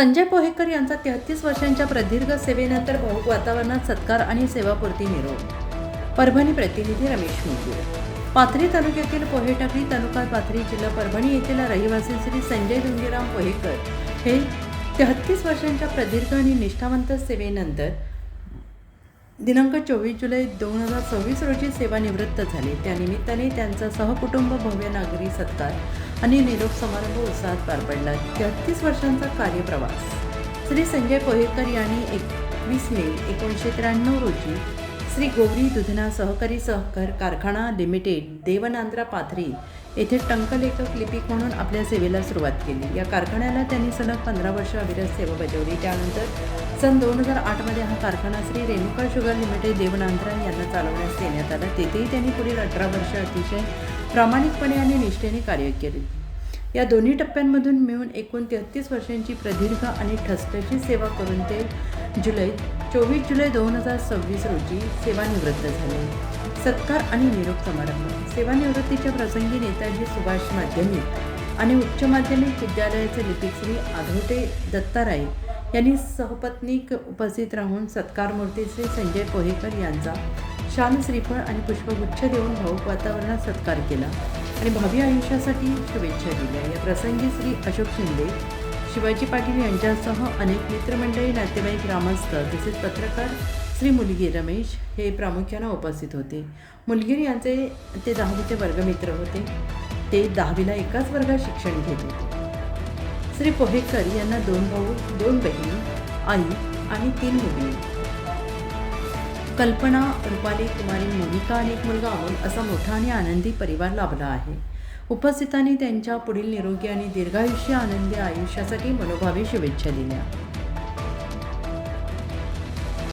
संजय पोहेकर यांचा 33 वर्षांच्या प्रदीर्घ सेवेनंतर भाऊक वातावरणात सत्कार आणि सेवापूर्ती निरोप. परभणी प्रतिनिधी रमेश मुगीर. पाथरी तालुक्यातील पोहेटाकळी तालुका पाथरी जिल्हा परभणी येथील रहिवासी श्री संजय धुंडीराम पोहेकर हे 33 वर्षांच्या प्रदीर्घ आणि निष्ठावंत सेवेनंतर दिनांक 24 जुलै 2026 रोजी सेवानिवृत्त झाले. त्यानिमित्ताने त्यांचा सहकुटुंब भव्य नागरी सत्कार आणि निरोप समारंभ उत्साहात पार पडला. 33 वर्षांचा कार्यप्रवास. श्री संजय पोहेकर यांनी 21 मे 1993 रोजी श्री गौरी दुधना सहकारी सहकार कारखाना लिमिटेड देवनांद्रा पाथरी येथे टंकलेखक लिपिक म्हणून आपल्या सेवेला सुरुवात केली. या कारखान्याला त्यांनी सलग 15 वर्ष अविरत सेवा बजावली. त्यानंतर सन 2008 हा कारखाना श्री रेणुका शुगर लिमिटेड देवनांद्रा यांना चालवण्यास देण्यात आला. तेथेही त्यांनी पुढील 18 वर्ष अतिशय प्रामाणिकपणे आणि निष्ठेने कार्य केले. या दोन्ही टप्प्यांमधून मिळून एकूण 33 वर्षांची प्रदीर्घ आणि ठसठशीत सेवा करून ते 24 जुलै 2026 रोजी सेवानिवृत्त झाले. सत्कार आणि निरोप समारंभ. सेवानिवृत्तीच्या प्रसंगी नेताजी सुभाष माध्यमिक आणि उच्च माध्यमिक विद्यालयाचे लिपिक श्री आधोटे दत्ताराय यांनी सहपत्नीक उपस्थित राहून सत्कारमूर्ती श्री संजय पोहेकर यांचा शाल श्रीफळ आणि पुष्पगुच्छ देऊन भाऊक वातावरणात सत्कार केला आणि भावी आयुष्यासाठी शुभेच्छा दिल्या. या प्रसंगी श्री अशोक शिंदे, शिवाजी पाटील यांच्यासह अनेक मित्रमंडळी, नातेवाईक, ग्रामस्थ तसेच पत्रकार श्री मुलगीर रमेश हे प्रामुख्याने उपस्थित होते. मुलगीर यांचे ते 10वीचे वर्गमित्र होते. ते 10वीला एकाच वर्गात शिक्षण घेत होते. श्री पोहेकर यांना 2 भाऊ, 2 बहिणी, आई आणि 3 मुली. कल्पना, रुपाली, कुमारी, मोनिका आणि एक मुलगा अमोल असा मोठा आणि आनंदी परिवार लाभला आहे. उपस्थितांनी त्यांच्या पुढील निरोगी आणि दीर्घायुष्य आनंदी आयुष्यासाठी मनोभावे शुभेच्छा दिल्या.